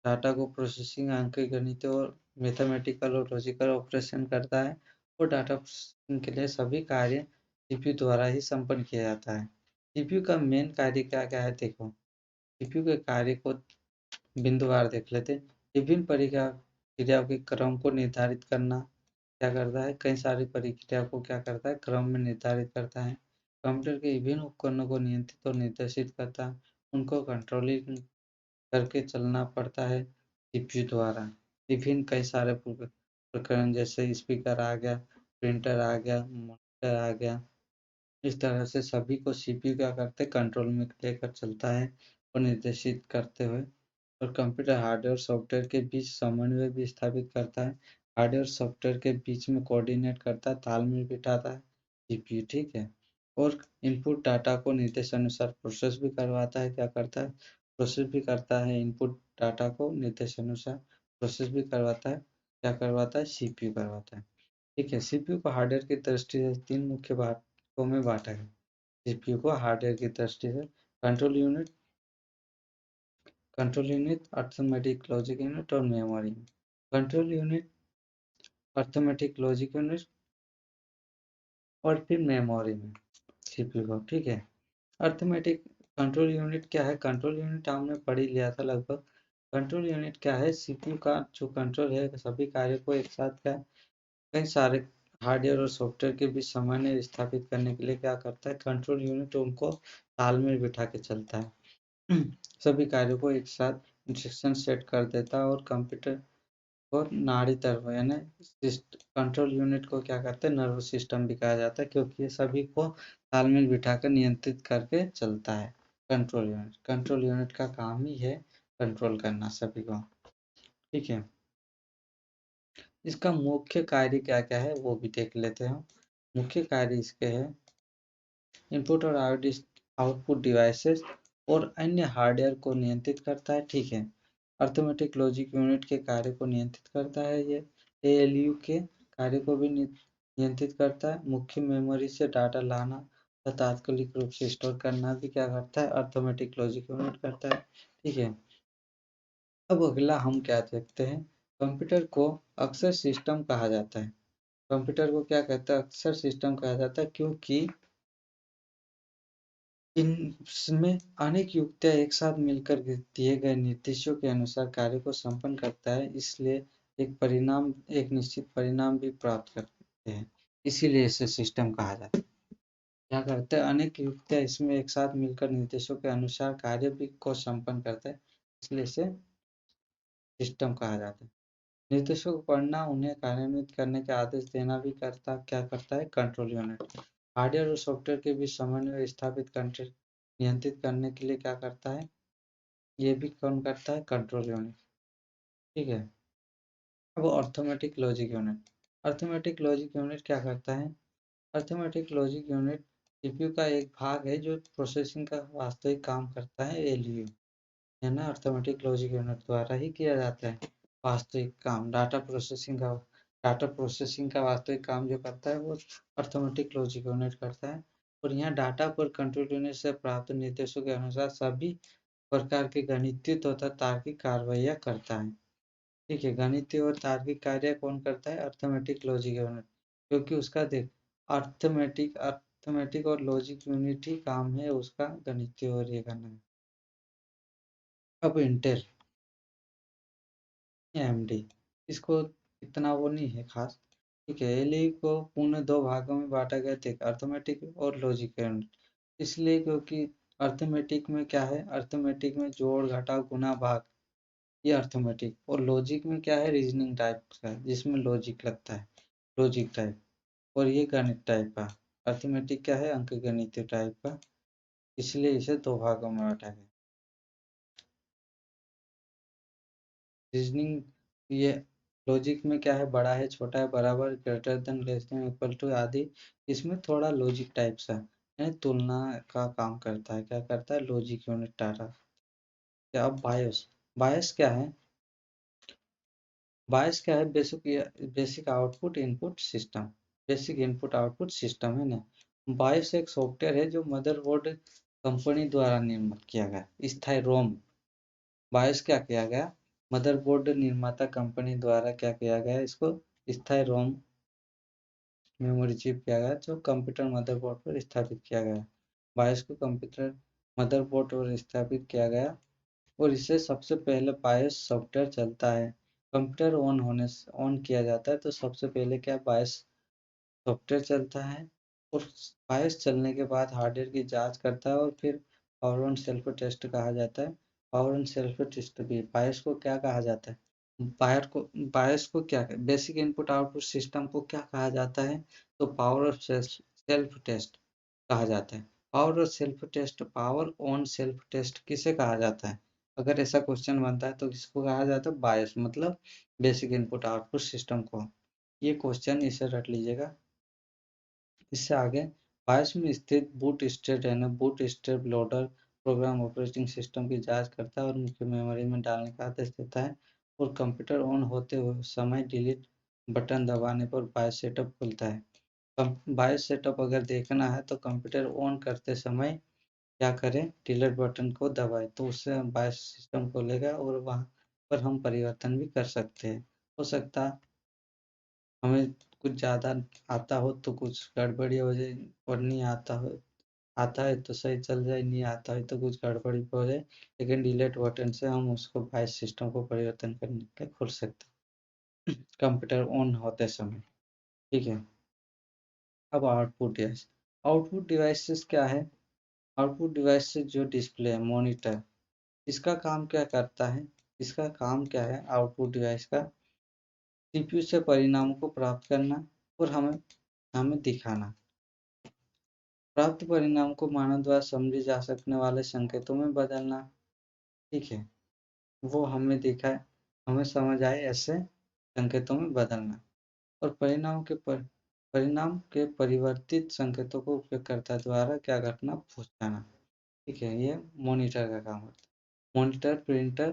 डाटा को प्रोसेसिंग, अंकगणित और मैथमेटिकल और लॉजिकल ऑपरेशन करता है, और डाटा प्रोसेसिंग के लिए सभी कार्य सीपीयू द्वारा ही संपन्न किया जाता है। सीपीयू का मेन कार्य क्या क्या है, देखो, सीपीयू के कार्य को बिंदुवार देख लेते हैं। विभिन्न प्रक्रियाओं के क्रम को निर्धारित करना, क्या करता है, कई सारी प्रक्रिया को क्या करता है, क्रम में निर्धारित करता है। कंप्यूटर के विभिन्न उपकरणों को नियंत्रित और निर्देशित करता है, उनको कंट्रोलिंग करके चलना पड़ता है सीपीयू द्वारा। विभिन्न कई सारे प्रकरण जैसे स्पीकर आ गया, प्रिंटर आ गया, मॉनिटर आ गया, इस तरह से सभी को सीपीयू क्या करते हैं, कंट्रोल में लेकर चलता है और निर्देशित करते हुए। और कंप्यूटर हार्डवेयर और सॉफ्टवेयर के बीच समन्वय भी स्थापित करता है, हार्डवेयर और सॉफ्टवेयर के बीच में कोऑर्डिनेट करता है, तालमेल बिठाता है सीपीयू। ठीक है। और इनपुट डाटा को निर्देशानुसार प्रोसेस भी करवाता है, क्या करता है, प्रोसेस भी करता है, इनपुट डाटा को निर्देशानुसार प्रोसेस भी करवाता है, क्या करवाता है, सीपीयू करवाता है। ठीक है। सीपीयू को हार्डवेयर की दृष्टि से तीन मुख्य भागों में बांटा है। सीपीयू को हार्डवेयर की दृष्टि से control unit, control unit, arithmetic logic unit और memory. Control unit, arithmetic logic unit और फिर मेमोरी में सीपीयू को। ठीक है। अर्थमेटिक कंट्रोल यूनिट क्या है, कंट्रोल यूनिट हमने पढ़ ही लिया था लगभग। कंट्रोल यूनिट क्या है, सीपीयू का जो कंट्रोल है, सभी कार्य को एक साथ क्या, कई सारे हार्डवेयर और सॉफ्टवेयर के बीच समन्वय स्थापित करने के लिए क्या करता है, कंट्रोल यूनिट उनको तालमेल बिठा के चलता है। सभी कार्यों को एक साथ इंस्ट्रक्शन सेट कर देता है, और कंप्यूटर को नाड़ी तरफ, यानी कंट्रोल यूनिट को क्या करते हैं, नर्वस सिस्टम भी कहा जाता है, क्योंकि ये सभी को तालमेल बिठाकर नियंत्रित करके चलता है। कंट्रोल यूनिट, कंट्रोल यूनिट का काम ही है कंट्रोल करना सभी को। ठीक है। इसका मुख्य कार्य क्या क्या है वो भी देख लेते हैं। मुख्य कार्य इसके है इनपुट और आउटपुट डिवाइसेस और अन्य हार्डवेयर को नियंत्रित करता है। ठीक है। अर्थमेटिक लॉजिक यूनिट के कार्य को नियंत्रित करता है। ये एएलयू के कार्य को भी नियंत्रित करता है। मुख्य मेमोरी से डाटा लाना तथा तात्कालिक रूप से स्टोर करना भी क्या करता है, अर्थमेटिक लॉजिक यूनिट करता है। ठीक है। अब अगला हम क्या देखते हैं, कंप्यूटर को अक्सर सिस्टम कहा जाता है। कंप्यूटर को क्या कहता है, अक्सर सिस्टम कहा जाता है, क्योंकि इनमें अनेक युक्तियां एक साथ मिलकर दिए गए निर्देशों के अनुसार कार्य को संपन्न करता है, इसलिए एक निश्चित परिणाम भी प्राप्त करते हैं, इसीलिए इसे सिस्टम कहा जाता है। क्या करते हैं, अनेक युक्तियां इसमें एक साथ मिलकर निर्देशों के अनुसार कार्य भी को संपन्न करता है, इसलिए इसे सिस्टम कहा जाता है। निर्देशों को पढ़ना, उन्हें कार्यान्वित करने के आदेश देना भी क्या करता है, कंट्रोल यूनिट। हार्डवेयर और सॉफ्टवेयर के बीच समन्वय स्थापित नियंत्रित करने के लिए क्या करता है, ये भी कौन करता है, कंट्रोल यूनिट। ठीक है। अब arithmetic logic unit. Arithmetic logic unit क्या करता है, अर्थमेटिक लॉजिक यूनिट सीपीयू का एक भाग है जो प्रोसेसिंग का वास्तविक काम करता है, एलयू है ना, अर्थमेटिक लॉजिक यूनिट द्वारा ही किया जाता है वास्तविक काम। डाटा प्रोसेसिंग का वास्तविक काम जो करता है वो अर्थमेटिक लॉजिक यूनिट करता है। और यहाँ डाटा पर कंट्रोल यूनिट से प्राप्त निर्देशों के अनुसार सभी प्रकार के गणितीय तथा तार्किक कार्रवाइयाँ करता है। ठीक है। गणितीय और तार्किक कार्य कौन करता है, अर्थमेटिक लॉजिक यूनिट, क्योंकि उसका देख अर्थमेटिक और लॉजिक यूनिट ही काम है उसका, गणितीय और ये करना है। अब इंटेल एमडी, इसको इतना वो नहीं है खास। ठीक है। एलई को पूर्ण दो भागों में बांटा गया था, अर्थमेटिक और लॉजिक यूनिट। इसलिए क्योंकि अर्थमेटिक में क्या है, अर्थमेटिक में जोड़ घटाव गुणा भाग, ये अर्थमेटिक। और लॉजिक में क्या है, रीजनिंग टाइप का है, जिसमें लॉजिक लगता है, लॉजिक टाइप। और ये गणित टाइप का। अर्थमेटिक क्या है, अंक गणितीय टाइप का, इसलिए इसे दो भागों में बांटा गया। रीजनिंग, ये लॉजिक में क्या है, बड़ा है, छोटा है, बराबर, greater than, less than, equal to आदि। इसमें थोड़ा लॉजिक टाइप सा है, तुलना का काम करता है, क्या करता है, लॉजिक यूनिट डाटा। अब बायोस, बायस क्या है, बायस क्या है, basic output input system, basic input output system है ना। बायस एक सॉफ्टवेयर है जो मदरबोर्ड कंपनी द्वारा निर्मित किया गया, स्थायी रोम। बायस क्या किया गया, मदरबोर्ड निर्माता कंपनी द्वारा क्या किया गया, इसको स्थायी रोम मेमोरी चिप किया गया, जो कंप्यूटर मदरबोर्ड पर स्थापित किया गया। बायस को कंप्यूटर मदरबोर्ड पर स्थापित किया गया और इससे सबसे पहले बायस सॉफ्टवेयर चलता है। कंप्यूटर ऑन किया जाता है तो सबसे पहले क्या, बायस सॉफ्टवेयर चलता है। और बायस चलने के बाद हार्डवेयर की जांच करता है, और फिर पावर ऑन सेल्फ टेस्ट कहा जाता है। पावर ऑन सेल्फ टेस्ट भी, बायस को क्या कहा जाता है, बायस को क्या, बेसिक इनपुट आउटपुट सिस्टम को क्या कहा जाता है, तो पावर ऑफ सेल्फ टेस्ट कहा जाता है। Power of self test, power on self test किसे कहा जाता है, अगर ऐसा क्वेश्चन बनता है तो किसको कहा जाता है, बायस, मतलब बेसिक इनपुट आउटपुट सिस्टम को। ये क्वेश्चन इसे रट लीजिएगा। इससे आगे, बायस में स्थित बूट स्ट्रैप है ना, boot strap loader program operating system की जांच करता है और मुख्य मेमोरी में डालने का आदेश देता है। और कंप्यूटर ऑन होते हुए समय डिलीट बटन दबाने पर बायस सेटअप खुलता है। बायस सेटअप अगर देखना है तो कंप्यूटर ऑन करते समय क्या करें, डिलीट बटन को दबाएं, तो उससे बायस सिस्टम खोलेगा और वहाँ पर हम परिवर्तन भी कर सकते हैं। हो सकता हमें कुछ ज़्यादा आता हो तो कुछ गड़बड़ी हो जाए, और नहीं आता है तो सही चल जाए, नहीं आता है तो कुछ गड़बड़ी हो जाए। लेकिन डिलीट बटन से हम उसको बायस सिस्टम को परिवर्तन करने के लिए खोल सकते हैं कंप्यूटर ऑन होते समय। ठीक है। अब आउटपुट डिवाइस, आउटपुट डिवाइसेस क्या है, आउटपुट डिवाइसेस जो डिस्प्ले मॉनिटर, इसका काम क्या करता है, इसका काम क्या है आउटपुट डिवाइस का, सीपीयू से परिणामों को प्राप्त करना और हमें हमें दिखाना। प्राप्त परिणाम को मानव द्वारा समझे जा सकने वाले संकेतों में बदलना। ठीक है। वो हमने देखा है, हमें समझ आए ऐसे संकेतों में बदलना। और परिणाम के परिवर्तित संकेतों को उपयोगकर्ता द्वारा क्या करना, पहुंचाना। ठीक है, ये मॉनिटर का काम होता है।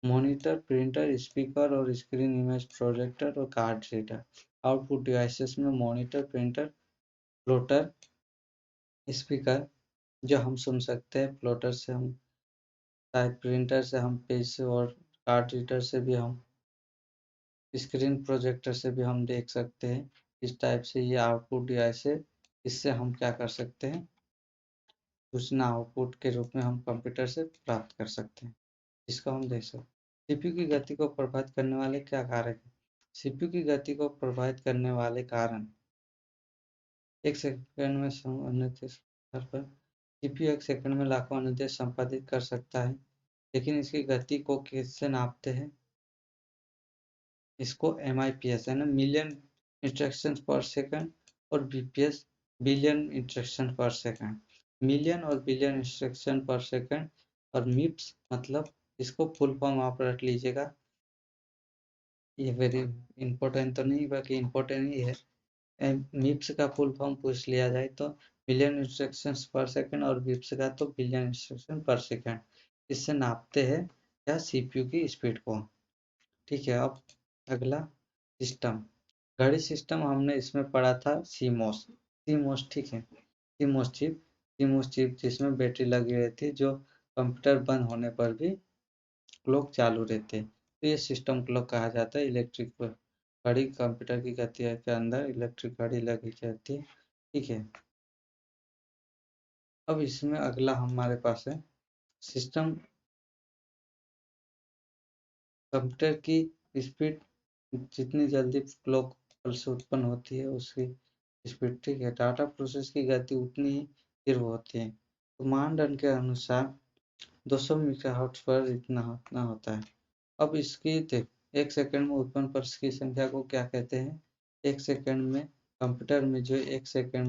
मॉनिटर, स्पीकर और स्क्रीन, इमेज प्रोजेक्टर और कार्ड रीडर। आउटपुट डिवाइसेस में मॉनिटर, प्रिंटर, प्लॉटर, स्पीकर जो हम सुन सकते हैं, प्लॉटर से हम शायद, प्रिंटर से हम पेज से, और कार्ड रीडर से भी हम, स्क्रीन प्रोजेक्टर से भी हम देख सकते हैं। इस टाइप से ये आउटपुट डिवाइस है। इससे हम क्या कर सकते हैं, सूचना आउटपुट के रूप में हम कंप्यूटर से प्राप्त कर सकते हैं, जिसको हम देख सकते हैं। सीपीयू की गति को प्रभावित करने वाले क्या कारक हैं? सीपीयू की गति को प्रभावित करने वाले कारण, एक सेकंड में अनुदेश पर सीपीयू एक सेकंड में लाखों अनुदेश संपादित कर सकता है, लेकिन इसकी गति को किससे नापते हैं? इसको MIPS है ना, मिलियन इंस्ट्रक्शन पर सेकंड, और BPS बिलियन इंस्ट्रक्शन पर सेकंड। मिलियन और बिलियन इंस्ट्रक्शन पर सेकंड, और MIPS मतलब, इसको फुल फॉर्म आप रट लीजिएगा, ये वेरी इंपॉर्टेंट तो नहीं, बाकी इंपॉर्टेंट ही है। MIPS का फुल फॉर्म पूछ लिया जाए तो मिलियन इंस्ट्रक्शंस पर सेकंड, और BIPS का तो बिलियन इंस्ट्रक्शन पर सेकंड। इससे नापते हैं क्या, सीपीयू की स्पीड को। ठीक है, अब अगला सिस्टम, घड़ी सिस्टम हमने इसमें पढ़ा था सीमोस। ठीक है, सीमोस चिप जिसमें बैटरी लगी रहती है, जो कंप्यूटर बंद होने पर भी क्लॉक चालू रहते हैं, तो ये सिस्टम क्लॉक कहा जाता है। इलेक्ट्रिक घड़ी, कंप्यूटर की गति के अंदर इलेक्ट्रिक घड़ी लगी रहती है। ठीक है, अब इसमें अगला हमारे पास है सिस्टम, कंप्यूटर की स्पीड, जितनी जल्दी क्लॉक पल्स उत्पन्न होती है उसकी स्पीड। ठीक है, डाटा प्रोसेस की गति उतनी ही तीव्र होती है। तो मानदंड के अनुसार 200 मेगाहर्ट्ज पर इतना होता है। अब इसकी देख, एक सेकंड में उत्पन्न पल्स की संख्या को क्या कहते हैं? एक सेकंड में, कंप्यूटर में जो एक सेकंड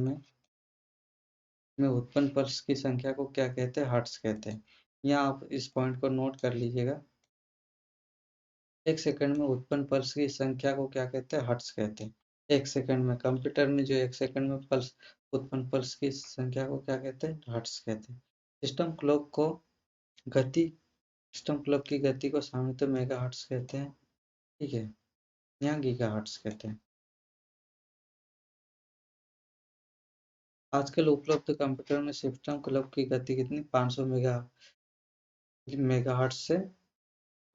में उत्पन्न पल्स की संख्या को क्या कहते हैं? हर्ट्ज कहते हैं। यहाँ आप इस पॉइंट को नोट कर लीजिएगा। एक सेकंड में उत्पन्न पल्स की संख्या को क्या कहते हैं? हर्ट्ज कहते हैं। एक सेकंड में, कंप्यूटर में जो एक सेकंड में उत्पन्न पल्स की संख्या को क्या कहते हैं? हर्ट्ज कहते हैं। गति सिस्टम क्लॉक की गति को सामान्यतः मेगाहर्ट्ज कहते हैं। ठीक है, यहाँ गीगाहर्ट्ज कहते हैं। आजकल उपलब्ध कंप्यूटर में सिस्टम क्लॉक की गति कितनी? 500 मेगाहर्ट्ज से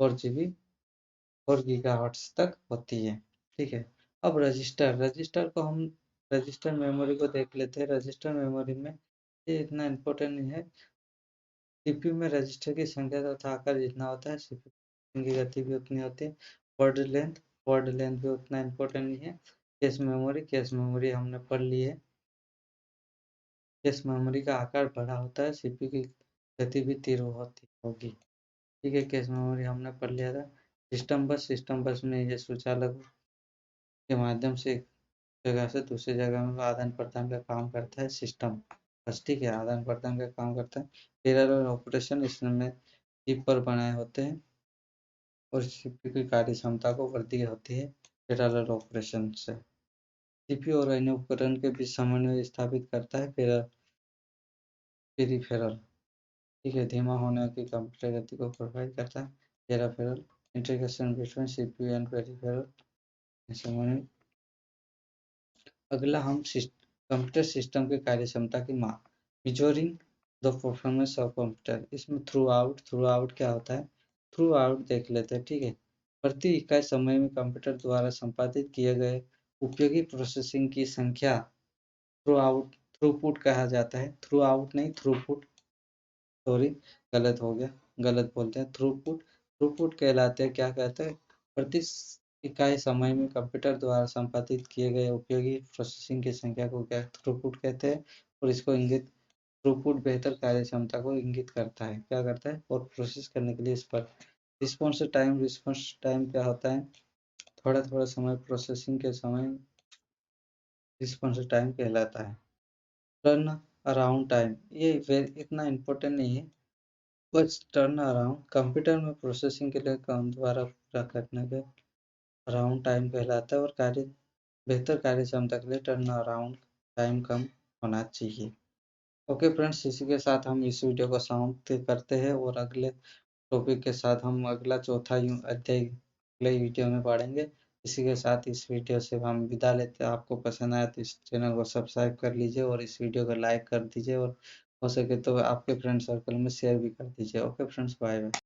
4 GB और गीगाहर्ट्ज तक होती है। ठीक है, अब रजिस्टर को हम, रजिस्टर मेमोरी को देख लेते हैं। रजिस्टर मेमोरी में ये इतना इम्पोर्टेंट नहीं है। सीपीयू में रजिस्टर की संख्या तथा आकार जितना होता है, सीपीयू की गति भी उतनी होती है। वर्ड लेंथ भी उतना इम्पोर्टेंट नहीं है। कैश मेमोरी हमने पढ़ ली है। कैश मेमोरी का आकार बड़ा होता है, सीपीयू की गति भी तीव्र होती होगी। ठीक है, कैश मेमोरी हमने पढ़ लिया था। सिस्टम बस में ये सुचालक के माध्यम से एक जगह से दूसरी जगह में आदान प्रदान का काम करता है सिस्टम बस। ठीक है, आदान प्रदान का काम करता है। पैरेलल ऑपरेशन इसमें चिप पर बनाए होते हैं, और सीपीयू की कार्य क्षमता को वृद्धि होती है पैरेलल ऑपरेशन से। सीपीयू और अन्य उपकरण के बीच समन्वय स्थापित करता है पेरिफेरल। ठीक है, धीमा होने की कंप्यूटर गति को प्रभावित करता है peripheral. Integration between CPU and peripheral समन्वय। अगला हम कंप्यूटर सिस्टम की कार्यक्षमता की माप, measuring the performance of computer. इसमें थ्रू आउट क्या होता है? थ्रू आउट देख लेते हैं। ठीक है, प्रति इकाई समय में कंप्यूटर द्वारा संपादित किए गए उपयोगी प्रोसेसिंग की संख्या थ्रूपुट कहा जाता है। थ्रू आउट नहीं, थ्रूपुट, सॉरी, गलत हो गया, गलत बोलते हैं। थ्रूपुट कहलाते हैं, क्या कहते हैं? प्रति इकाई समय में कंप्यूटर द्वारा संपादित किए गए उपयोगी प्रोसेसिंग की संख्या को क्या थ्रूपुट कहते हैं। और इसको इंगित, थ्रूपुट बेहतर कार्य क्षमता को इंगित करता है। क्या करता है? और प्रोसेस करने के लिए इस पर रिस्पॉन्स टाइम क्या होता है? थोड़ा थोड़ा समय प्रोसेसिंग के समय रिस्पॉन्स टाइम कहलाता है। टर्न अराउंड टाइम, ये इतना इम्पोर्टेंट नहीं है, बस टर्न अराउंड कंप्यूटर में प्रोसेसिंग के लिए काम द्वारा पूरा करने के अराउंड टाइम कहलाता है और बेहतर कार्य क्षमता के लिए टर्न अराउंड टाइम कम होना चाहिए। ओके फ्रेंड्स, इसी के साथ हम इस वीडियो को समाप्त करते हैं और अगले टॉपिक के साथ हम अगला चौथा अध्याय अगले वीडियो में पढ़ेंगे। इसी के साथ इस वीडियो से हम विदा लेते हैं। आपको पसंद आया तो इस चैनल को सब्सक्राइब कर लीजिए और इस वीडियो को लाइक कर दीजिए और हो सके तो आपके फ्रेंड सर्कल में शेयर भी कर दीजिए। Okay friends, bye bye.